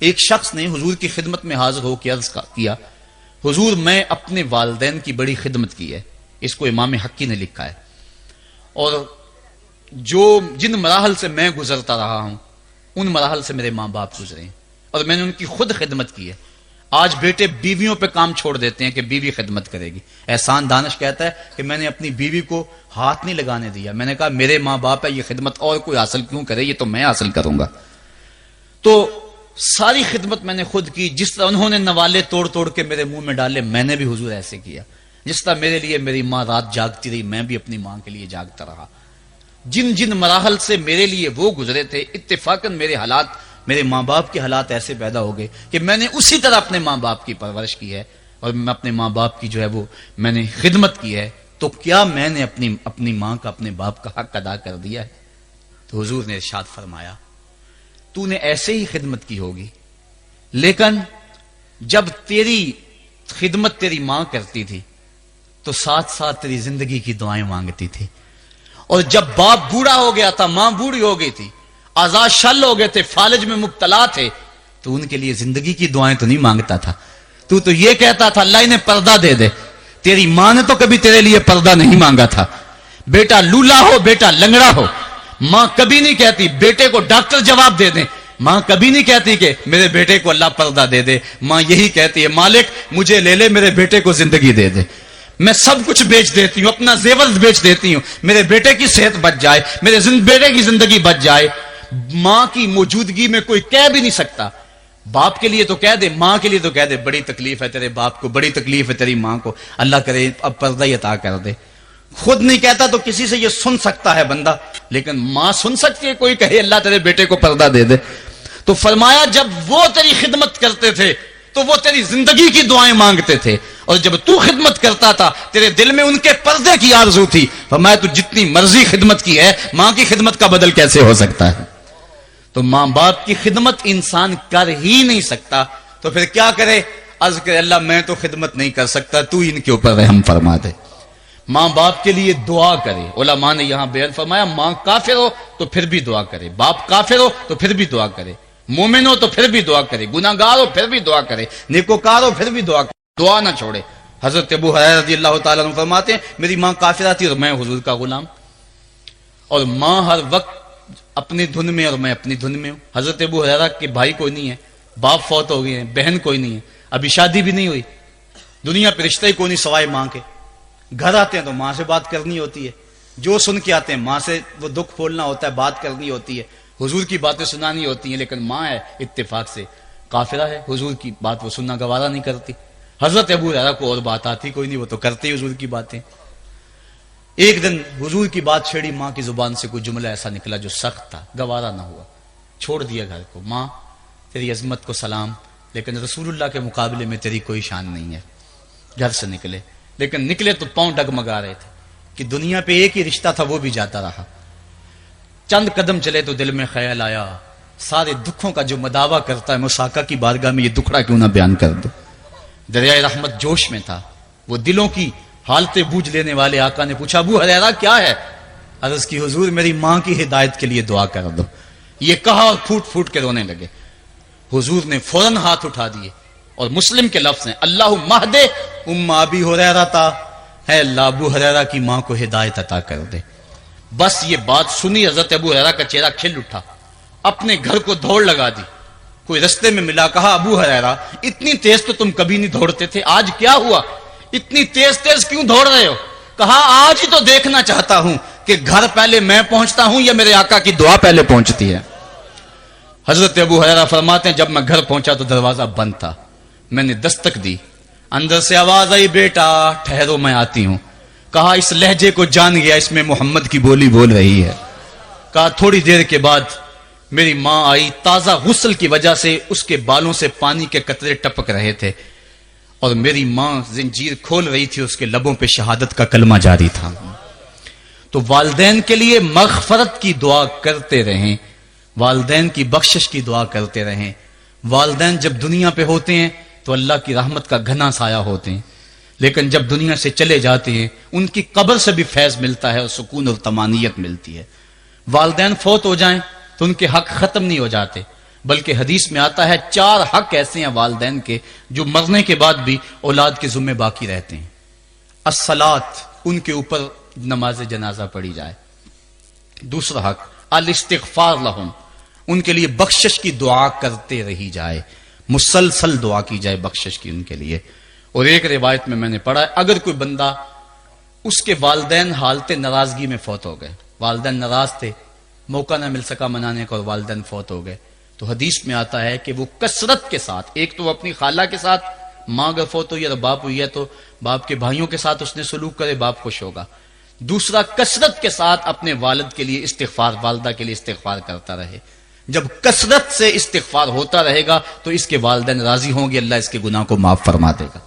ایک شخص نے حضور کی خدمت میں حاضر ہو کے عرض کیا، حضور میں اپنے والدین کی بڑی خدمت کی ہے. اس کو امام حقی نے لکھا ہے. اور جن مراحل سے میں گزرتا رہا ہوں ان مراحل سے میرے ماں باپ گزرے ہیں اور میں نے ان کی خود خدمت کی ہے. آج بیٹے بیویوں پہ کام چھوڑ دیتے ہیں کہ بیوی خدمت کرے گی. احسان دانش کہتا ہے کہ میں نے اپنی بیوی کو ہاتھ نہیں لگانے دیا. میں نے کہا میرے ماں باپ ہے، یہ خدمت اور کوئی حاصل کیوں کرے، یہ تو میں حاصل کروں گا. تو ساری خدمت میں نے خود کی. جس طرح انہوں نے نوالے توڑ توڑ کے میرے منہ میں ڈالے، میں نے بھی حضور ایسے کیا. جس طرح میرے لیے میری ماں رات جاگتی رہی، میں بھی اپنی ماں کے لیے جاگتا رہا. جن مراحل سے میرے لیے وہ گزرے تھے، اتفاقاً میرے ماں باپ کے حالات ایسے پیدا ہو گئے کہ میں نے اسی طرح اپنے ماں باپ کی پرورش کی ہے اور میں اپنے ماں باپ کی جو ہے وہ میں نے خدمت کی ہے. تو کیا میں نے اپنی ماں کا، اپنے باپ کا حق ادا کر دیا ہے؟ تو حضور نے ارشاد فرمایا، تو نے ایسے ہی خدمت کی ہوگی، لیکن جب تیری خدمت تیری ماں کرتی تھی تو ساتھ ساتھ تیری زندگی کی دعائیں مانگتی تھی. اور جب باپ بوڑھا ہو گیا تھا، ماں بوڑھی ہو گئی تھی، آزاد شل ہو گئے تھے، فالج میں مبتلا تھے، تو ان کے لیے زندگی کی دعائیں تو نہیں مانگتا تھا. تو یہ کہتا تھا اللہ انہیں پردہ دے دے. تیری ماں نے تو کبھی تیرے لیے پردہ نہیں مانگا تھا. بیٹا لولا ہو، بیٹا لنگڑا ہو، ماں کبھی نہیں کہتی بیٹے کو ڈاکٹر جواب دے دیں. ماں کبھی نہیں کہتی کہ میرے بیٹے کو اللہ پردہ دے دے. ماں یہی کہتی ہے مالک مجھے لے لے، میرے بیٹے کو زندگی دے دے. میں سب کچھ بیچ دیتی ہوں، اپنا زیور بیچ دیتی ہوں، میرے بیٹے کی صحت بچ جائے، میرے بیٹے کی زندگی بچ جائے. ماں کی موجودگی میں کوئی کہہ بھی نہیں سکتا. باپ کے لیے تو کہہ دے، ماں کے لیے تو کہہ دے بڑی تکلیف ہے تیرے باپ کو، بڑی تکلیف ہے تیری ماں کو، اللہ کرے اب پردہ ہی عطا کر دے. خود نہیں کہتا تو کسی سے یہ سن سکتا ہے بندہ، لیکن ماں سن سکتی ہے کوئی کہے اللہ تیرے بیٹے کو پردہ دے دے. تو فرمایا جب وہ تیری خدمت کرتے تھے تو وہ تیری زندگی کی دعائیں مانگتے تھے، اور جب تو خدمت کرتا تھا تیرے دل میں ان کے پردے کی آرزو تھی. فرمایا تو جتنی مرضی خدمت کی ہے، ماں کی خدمت کا بدل کیسے ہو سکتا ہے؟ تو ماں باپ کی خدمت انسان کر ہی نہیں سکتا، تو پھر کیا کرے؟ عرض کرے اللہ میں تو خدمت نہیں کر سکتا، تو ان کے اوپر رحم فرما دے. ماں باپ کے لیے دعا کرے. علماء نے یہاں بیان فرمایا ماں کافر ہو تو پھر بھی دعا کرے، باپ کافر ہو تو پھر بھی دعا کرے، مومن ہو تو پھر بھی دعا کرے، گناہگار ہو پھر بھی دعا کرے، نیکوکار ہو پھر بھی دعا کرے، دعا نہ چھوڑے. حضرت ابو ہریرہ رضی اللہ تعالیٰ عنہ فرماتے ہیں میری ماں کافرہ تھی اور میں حضور کا غلام، اور ماں ہر وقت اپنی دھن میں اور میں اپنی دھن میں ہوں. حضرت ابو ہریرہ کے بھائی کوئی نہیں ہے، باپ فوت ہو گئے ہیں، بہن کوئی نہیں ہے، ابھی شادی بھی نہیں ہوئی، دنیا پہ رشتہ ہی کوئی نہیں سوائے ماں کے. گھر آتے ہیں تو ماں سے بات کرنی ہوتی ہے، جو سن کے آتے ہیں ماں سے وہ دکھ پھولنا ہوتا ہے، بات کرنی ہوتی ہے، حضور کی باتیں سنانی ہوتی ہیں. لیکن ماں ہے اتفاق سے کافرہ ہے، حضور کی بات وہ سننا گوارا نہیں کرتی. حضرت ابو ہریرہ کو اور بات آتی کوئی نہیں، وہ تو کرتے ہی حضور کی باتیں. ایک دن حضور کی بات چھیڑی، ماں کی زبان سے کوئی جملہ ایسا نکلا جو سخت تھا، گوارا نہ ہوا، چھوڑ دیا گھر کو. ماں تیری عظمت کو سلام، لیکن رسول اللہ کے مقابلے میں تیری کوئی شان نہیں ہے. گھر سے نکلے، لیکن نکلے تو پاؤں ڈگمگا رہے تھے کہ دنیا پہ ایک ہی رشتہ تھا وہ بھی جاتا رہا. چند قدم چلے تو دل میں خیال آیا سارے دکھوں کا جو مداوا کرتا ہے مصطفیٰ کی بارگاہ میں یہ دکھڑا کیوں نہ بیان کر دو. دریائے رحمت جوش میں تھا، وہ دلوں کی حالتیں بوجھ لینے والے آقا نے پوچھا ابو ہریرہ کیا ہے؟ عرض کی حضور میری ماں کی ہدایت کے لیے دعا کر دو. یہ کہا اور پھوٹ پھوٹ کے رونے لگے. حضور نے فوراً ہاتھ اٹھا دیے اور مسلم کے لفظ ہیں اللہ مہد ام ابی ہریرہ تا، ہے اللہ ابو ہریرہ کی ماں کو ہدایت عطا کر دے. بس یہ بات سنی حضرت ابو ہریرہ کا چہرہ کھل اٹھا، اپنے گھر کو دوڑ لگا دی. کوئی رستے میں ملا، کہا ابو ہریرہ اتنی تیز تو تم کبھی نہیں دوڑتے تھے، آج کیا ہوا؟ اتنی تیز تیز کیوں دوڑ رہے ہو؟ کہا آج ہی تو دیکھنا چاہتا ہوں کہ گھر پہلے میں پہنچتا ہوں یا میرے آقا کی دعا پہلے پہنچتی ہے. حضرت ابو ہریرہ فرماتے ہیں جب میں گھر پہنچا تو دروازہ بند تھا. میں نے دستک دی، اندر سے آواز آئی بیٹا ٹھہرو میں آتی ہوں. کہا اس لہجے کو جان گیا، اس میں محمد کی بولی بول رہی ہے. کہا تھوڑی دیر کے بعد میری ماں آئی، تازہ غسل کی وجہ سے اس کے بالوں سے پانی کے قطرے ٹپک رہے تھے، اور میری ماں زنجیر کھول رہی تھی، اس کے لبوں پہ شہادت کا کلمہ جاری تھا. تو والدین کے لیے مغفرت کی دعا کرتے رہیں، والدین کی بخشش کی دعا کرتے رہیں. والدین جب دنیا پہ ہوتے ہیں تو اللہ کی رحمت کا گھنا سایہ ہوتے ہیں، لیکن جب دنیا سے چلے جاتے ہیں ان کی قبر سے بھی فیض ملتا ہے اور سکون اور طمانینت ملتی ہے. والدین فوت ہو جائیں تو ان کے حق ختم نہیں ہو جاتے. بلکہ حدیث میں آتا ہے 4 حق ایسے ہیں والدین کے جو مرنے کے بعد بھی اولاد کے ذمہ باقی رہتے ہیں۔ الصلاۃ، ان کے اوپر نماز جنازہ پڑھی جائے۔ دوسرا حق الاستغفار لہم، ان کے لیے بخشش کی دعا کرتے رہی جائے، مسلسل دعا کی جائے بخشش کی ان کے لیے۔ اور ایک روایت میں میں نے پڑھا ہے اگر کوئی بندہ اس کے والدین حالت ناراضگی میں فوت ہو گئے، والدین ناراض تھے، موقع نہ مل سکا منانے کا اور والدین فوت ہو گئے، تو حدیث میں آتا ہے کہ وہ کثرت کے ساتھ، ایک تو وہ اپنی خالہ کے ساتھ، ماں اگر فوت ہوئی ہے تو باپ ہوئی ہے تو باپ کے بھائیوں کے ساتھ اس نے سلوک کرے، باپ خوش ہوگا۔ دوسرا کثرت کے ساتھ اپنے والد کے لیے استغفار، والدہ کے لیے استغفار کرتا رہے۔ جب کثرت سے استغفار ہوتا رہے گا تو اس کے والدین راضی ہوں گے، اللہ اس کے گناہ کو معاف فرما دے گا۔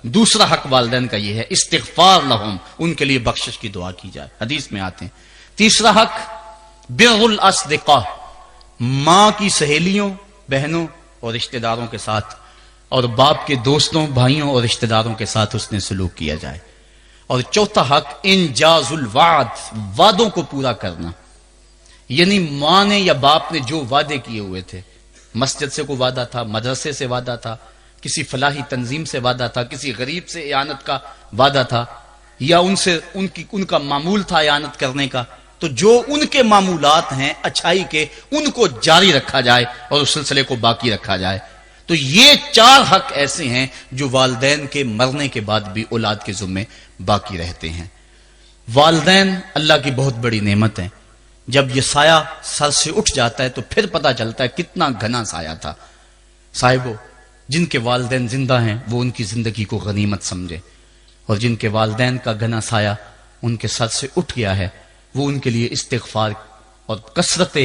دوسرا حق والدین کا یہ ہے استغفار لہم، ان کے لیے بخشش کی دعا کی جائے، حدیث میں آتے ہیں۔ تیسرا حق بر الاصدقاء، ماں کی سہیلیوں، بہنوں اور رشتہ داروں کے ساتھ، اور باپ کے دوستوں، بھائیوں اور رشتہ داروں کے ساتھ اس نے سلوک کیا جائے۔ اور چوتھا حق انجاز الوعد، وعدوں کو پورا کرنا، یعنی ماں نے یا باپ نے جو وعدے کیے ہوئے تھے، مسجد سے کوئی وعدہ تھا، مدرسے سے وعدہ تھا، کسی فلاحی تنظیم سے وعدہ تھا، کسی غریب سے اعانت کا وعدہ تھا، یا ان کا معمول تھا اعانت کرنے کا، تو جو ان کے معمولات ہیں اچھائی کے، ان کو جاری رکھا جائے اور اس سلسلے کو باقی رکھا جائے۔ تو یہ 4 حق ایسے ہیں جو والدین کے مرنے کے بعد بھی اولاد کے ذمے باقی رہتے ہیں۔ والدین اللہ کی بہت بڑی نعمت ہیں، جب یہ سایہ سر سے اٹھ جاتا ہے تو پھر پتہ چلتا ہے کتنا گھنا سایہ تھا۔ صاحبو، جن کے والدین زندہ ہیں وہ ان کی زندگی کو غنیمت سمجھے، اور جن کے والدین کا گھنا سایہ ان کے سر سے اٹھ گیا ہے وہ ان کے لیے استغفار اور کثرت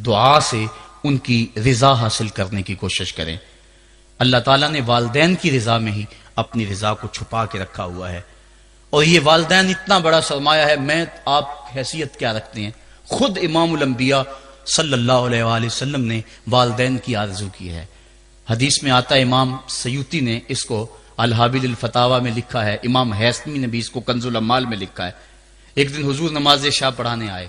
دعا سے ان کی رضا حاصل کرنے کی کوشش کریں۔ اللہ تعالیٰ نے والدین کی رضا میں ہی اپنی رضا کو چھپا کے رکھا ہوا ہے، اور یہ والدین اتنا بڑا سرمایہ ہے۔ میں آپ حیثیت کیا رکھتے ہیں؟ خود امام الانبیاء صلی اللہ علیہ وآلہ وسلم نے والدین کی آرزو کی ہے۔ حدیث میں آتا ہے، امام سیوطی نے اس کو الحابل الفتاوی میں لکھا ہے، امام حیثمی نے بھی اس کو کنز الاموال میں لکھا ہے۔ ایک دن حضور نماز عشاء پڑھانے آئے،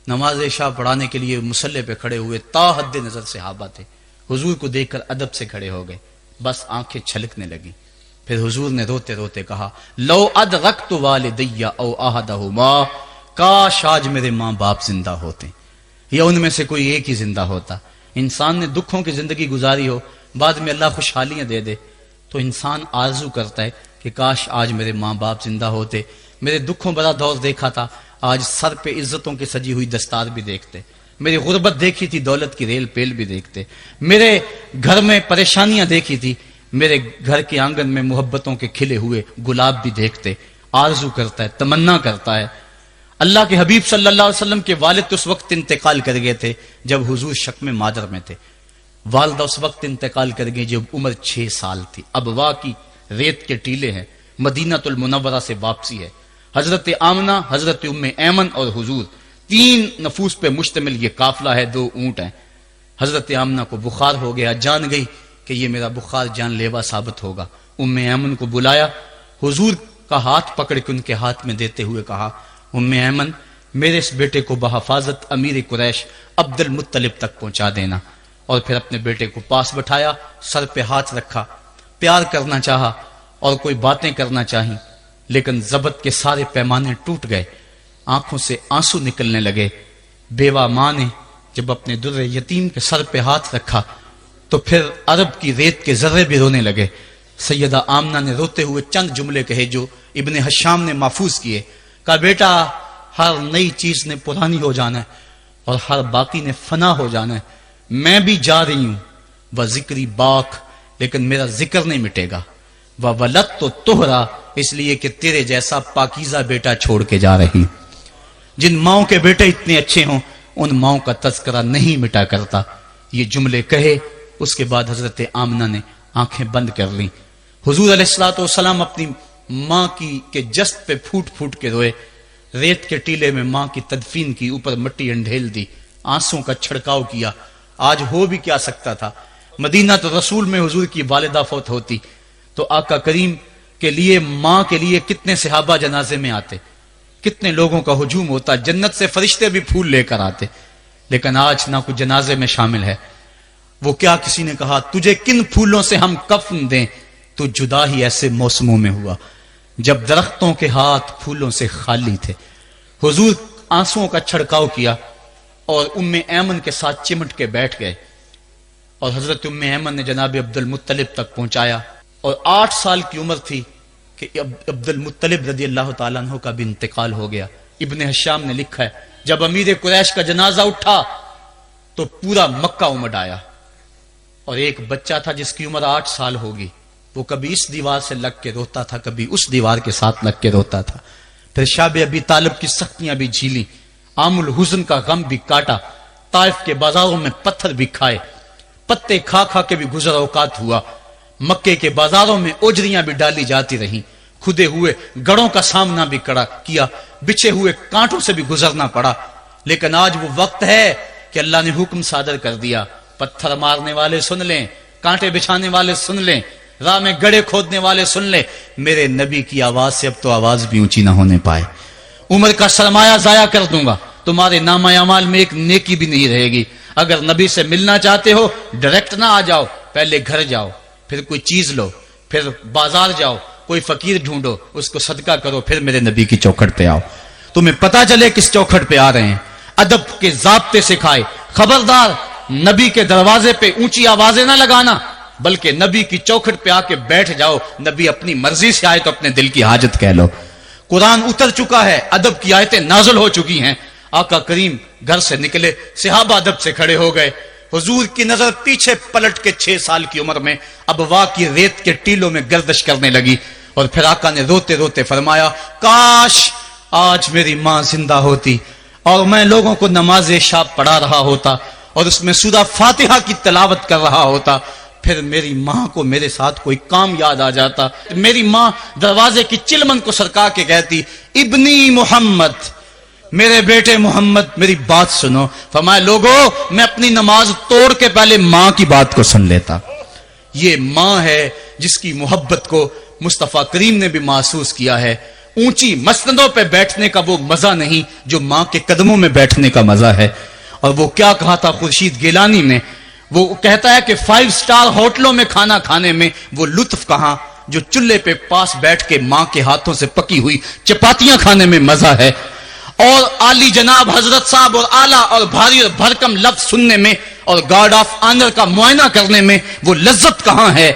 نماز عشاء پڑھانے کے لیے مصلی پہ کھڑے ہوئے، تا حد نظر صحابہ تھے، حضور کو دیکھ کر ادب سے کھڑے ہو گئے، بس آنکھیں چھلکنے لگی۔ پھر حضور نے روتے روتے کہا، لو ادرکت والدی او احدہما، کاش آج میرے ماں باپ زندہ ہوتے، یا ان میں سے کوئی ایک ہی زندہ ہوتا۔ انسان نے دکھوں کی زندگی گزاری ہو، بعد میں اللہ خوشحالیاں دے دے، تو انسان آرزو کرتا ہے کہ کاش آج میرے ماں باپ زندہ ہوتے، میرے دکھوں بڑا دور دیکھا تھا، آج سر پہ عزتوں کی سجی ہوئی دستار بھی دیکھتے، میری غربت دیکھی تھی، دولت کی ریل پیل بھی دیکھتے، میرے گھر میں پریشانیاں دیکھی تھی، میرے گھر کے آنگن میں محبتوں کے کھلے ہوئے گلاب بھی دیکھتے۔ آرزو کرتا ہے، تمنا کرتا ہے۔ اللہ کے حبیب صلی اللہ علیہ وسلم کے والد اس وقت انتقال کر گئے تھے جب حضور شکم مادر میں تھے، والدہ اس وقت انتقال کر گئی جب عمر 6 سال تھی۔ ابوا کی ریت کے ٹیلے ہیں، مدینہ المنورہ سے واپسی ہے، حضرت آمنہ، حضرت ام ایمن اور حضور، 3 نفوس پہ مشتمل یہ قافلہ ہے، 2 اونٹ ہیں۔ حضرت آمنہ کو بخار ہو گیا، جان گئی کہ یہ میرا بخار جان لیوا ثابت ہوگا۔ ام ایمن کو بلایا، حضور کا ہاتھ پکڑ کے ان کے ہاتھ میں دیتے ہوئے کہا، ام ایمن، میرے اس بیٹے کو بحفاظت امیر قریش عبد المطلب تک پہنچا دینا۔ اور پھر اپنے بیٹے کو پاس بٹھایا، سر پہ ہاتھ رکھا، پیار کرنا چاہا اور کوئی باتیں کرنا چاہیں، لیکن ضبط کے سارے پیمانے ٹوٹ گئے، آنکھوں سے آنسو نکلنے لگے۔ بیوہ ماں نے جب اپنے در یتیم کے سر پہ ہاتھ رکھا تو پھر عرب کی ریت کے ذرے بھی رونے لگے۔ سیدہ آمنہ نے روتے ہوئے چند جملے کہے جو ابن حشام نے محفوظ کیے، کہا، بیٹا، ہر نئی چیز نے پرانی ہو جانا ہے اور ہر باقی نے فنا ہو جانا ہے، میں بھی جا رہی ہوں، وہ ذکری باق، لیکن میرا ذکر نہیں مٹے گا، وہ ولد تو تہرا، اس لیے کہ تیرے جیسا پاکیزہ بیٹا چھوڑ کے جا رہی۔ جن ماؤں کے بیٹے اتنے اچھے ہوں ان ماؤں کا تذکرہ نہیں مٹا کرتا۔ یہ جملے کہے، اس کے بعد حضرت آمنہ نے آنکھیں بند کر لیں۔ حضور علیہ الصلوۃ والسلام اپنی ماں کے جسد پہ پھوٹ پھوٹ کے روئے، ریت کے ٹیلے میں ماں کی تدفین کی، اوپر مٹی انڈھیل دی، آنسوں کا چھڑکاؤ کیا۔ آج ہو بھی کیا سکتا تھا؟ مدینہ تو رسول میں حضور کی والدہ فوت ہوتی تو آقا کریم کے لیے، ماں کے لیے کتنے صحابہ جنازے میں آتے، کتنے لوگوں کا ہجوم ہوتا، جنت سے فرشتے بھی پھول لے کر آتے، لیکن آج نہ کوئی جنازے میں شامل ہے. وہ کیا کسی نے کہا تجھے کن پھولوں سے ہم کفن دیں، تو جدا ہی ایسے موسموں میں ہوا جب درختوں کے ہاتھ پھولوں سے خالی تھے. حضور آنسوؤں کا چھڑکاؤ کیا اور ام ایمن کے ساتھ چمٹ کے بیٹھ گئے، اور حضرت ام ایمن نے جناب عبد المطلب تک پہنچایا. اور 8 سال کی عمر تھی کہ عبد المطلب رضی اللہ تعالیٰ عنہ کا بھی انتقال ہو گیا. ابن حشام نے لکھا ہے جب امیر قریش کا جنازہ اٹھا تو پورا مکہ امڈ آیا، اور ایک بچہ تھا جس کی عمر 8 سال ہوگی، وہ کبھی اس دیوار سے لگ کے روتا تھا، کبھی اس دیوار کے ساتھ لگ کے روتا تھا. پھر شاب ابی طالب کی سختیاں بھی جھیلی، عام الحزن کا غم بھی کاٹا، طائف کے بازاروں میں پتھر بھی کھائے، پتے کھا کھا کے بھی گزر اوقات ہوا، مکے کے بازاروں میں اوجریاں بھی ڈالی جاتی رہیں، کھدے ہوئے گڑوں کا سامنا بھی کیا، بچھے ہوئے کانٹوں سے بھی گزرنا پڑا. لیکن آج وہ وقت ہے کہ اللہ نے حکم صادر کر دیا، پتھر مارنے والے سن لیں، کانٹے بچھانے والے سن لیں، راہ میں گڑے کھودنے والے سن لیں، میرے نبی کی آواز سے اب تو آواز بھی اونچی نہ ہونے پائے. عمر کا سرمایہ ضائع کر دوں گا، تمہارے نامہ اعمال میں ایک نیکی بھی نہیں رہے گی. اگر نبی سے ملنا چاہتے ہو ڈائریکٹ نہ آ جاؤ، پہلے گھر جاؤ، پھر کوئی چیز لو، پھر بازار جاؤ، کوئی فقیر ڈھونڈو، اس کو صدقہ کرو، پھر میرے نبی کی چوکھٹ پہ آؤ، تمہیں پتا چلے کس چوکھٹ پہ آ رہے ہیں. ادب کے ضابطے سکھائے. خبردار نبی کے دروازے پہ اونچی آوازیں نہ لگانا، بلکہ نبی کی چوکھٹ پہ آ کے بیٹھ جاؤ. نبی اپنی مرضی سے آئے تو اپنے دل کی حاجت کہہ لو. قرآن اتر چکا ہے، ادب کی آیتیں نازل ہو چکی ہیں. آقا کریم گھر سے نکلے، صحابہ ادب سے کھڑے ہو گئے. حضور کی نظر پیچھے پلٹ کے 6 سال کی عمر میں ابوا کی ریت کے ٹیلوں میں گردش کرنے لگی، اور پھر آقا نے روتے روتے فرمایا کاش آج میری ماں زندہ ہوتی اور میں لوگوں کو نماز عشاء پڑھا رہا ہوتا اور اس میں سورہ فاتحہ کی تلاوت کر رہا ہوتا، پھر میری ماں کو میرے ساتھ کوئی کام یاد آ جاتا. میری ماں دروازے کی چلمن کو سرکا کے کہتی ابنی محمد، میرے بیٹے محمد میری بات سنو. فرمایا لوگو میں اپنی نماز توڑ کے پہلے ماں کی بات کو سن لیتا. یہ ماں ہے جس کی محبت کو مصطفیٰ کریم نے بھی محسوس کیا ہے. اونچی مسندوں پہ بیٹھنے کا وہ مزہ نہیں جو ماں کے قدموں میں بیٹھنے کا مزہ ہے. اور وہ کیا کہا تھا خورشید گیلانی نے، وہ کہتا ہے کہ 5 سٹار ہوٹلوں میں کھانا کھانے میں وہ لطف کہاں جو چولہے پہ پاس بیٹھ کے ماں کے ہاتھوں سے پکی ہوئی چپاتیاں کھانے میں مزہ ہے. اور عالی جناب حضرت صاحب اور اعلیٰ اور بھاری اور بھرکم لفظ سننے میں اور گارڈ آف آنر کا معائنہ کرنے میں وہ لذت کہاں ہے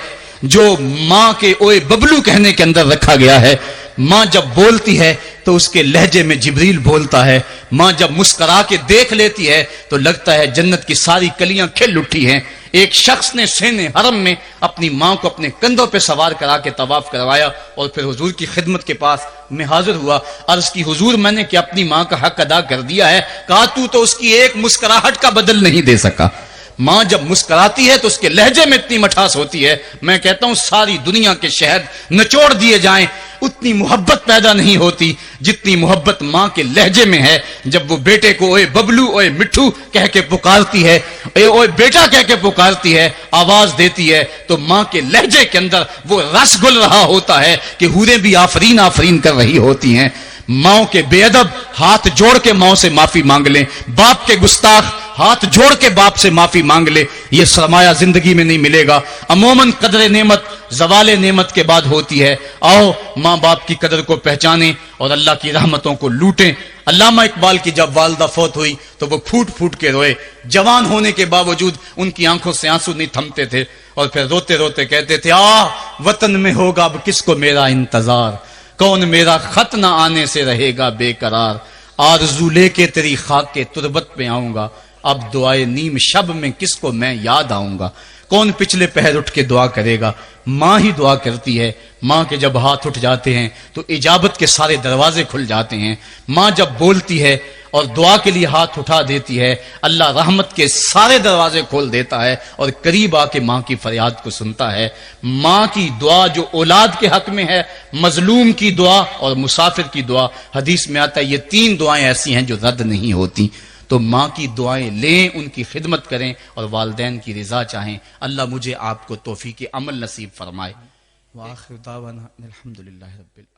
جو ماں کے اوئے ببلو کہنے کے اندر رکھا گیا ہے. ماں جب بولتی ہے تو اس کے لہجے میں جبریل بولتا ہے. ماں جب مسکرا کے دیکھ لیتی ہے تو لگتا ہے جنت کی ساری کلیاں کھل اٹھی ہیں. ایک شخص نے سین حرم میں اپنی ماں کو اپنے کندھوں پہ سوار کرا کے طواف کروایا اور پھر حضور کی خدمت کے پاس میں حاضر ہوا. عرض کی حضور میں نے کہ اپنی ماں کا حق ادا کر دیا ہے. کہا تو اس کی ایک مسکراہٹ کا بدل نہیں دے سکا. ماں جب مسکراتی ہے تو اس کے لہجے میں اتنی مٹھاس ہوتی ہے، میں کہتا ہوں ساری دنیا کے شہد نچوڑ دیے جائیں اتنی محبت پیدا نہیں ہوتی جتنی محبت ماں کے لہجے میں ہے. جب وہ بیٹے کو اوے ببلو اوے مٹھو کہہ کے پکارتی ہے، اوے بیٹا کہہ کے پکارتی ہے، آواز دیتی ہے، تو ماں کے لہجے کے اندر وہ رس گل رہا ہوتا ہے کہ حوریں بھی آفرین آفرین کر رہی ہوتی ہیں. ماں کے بے ادب ہاتھ جوڑ کے ماں سے معافی مانگ لیں، باپ کے گستاخ ہاتھ جوڑ کے باپ سے معافی مانگ لے. یہ سرمایہ زندگی میں نہیں ملے گا. عموماً قدر نعمت زوال نعمت کے بعد ہوتی ہے. آؤ ماں باپ کی قدر کو پہچانیں اور اللہ کی رحمتوں کو لوٹیں. علامہ اقبال کی جب والدہ فوت ہوئی تو وہ پھوٹ پھوٹ کے روئے. جوان ہونے کے باوجود ان کی آنکھوں سے آنسو نہیں تھمتے تھے اور پھر روتے روتے کہتے تھے وطن میں ہوگا اب کس کو میرا انتظار، کون میرا خط نہ آنے سے رہے گا بے قرار، آرزو لے کے تیری خاک کے تربت پہ آؤں گا، اب دعائے نیم شب میں کس کو میں یاد آؤں گا، کون پچھلے پہر اٹھ کے دعا کرے گا. ماں ہی دعا کرتی ہے. ماں کے جب ہاتھ اٹھ جاتے ہیں تو اجابت کے سارے دروازے کھل جاتے ہیں. ماں جب بولتی ہے اور دعا کے لیے ہاتھ اٹھا دیتی ہے اللہ رحمت کے سارے دروازے کھول دیتا ہے اور قریب آ کے ماں کی فریاد کو سنتا ہے. ماں کی دعا جو اولاد کے حق میں ہے، مظلوم کی دعا اور مسافر کی دعا، حدیث میں آتا ہے یہ 3 دعائیں ایسی ہیں جو رد نہیں ہوتی. تو ماں کی دعائیں لیں، ان کی خدمت کریں اور والدین کی رضا چاہیں. اللہ مجھے آپ کو توفیق عمل نصیب فرمائے. وآخر دعوانا الحمدللہ رب العالمین.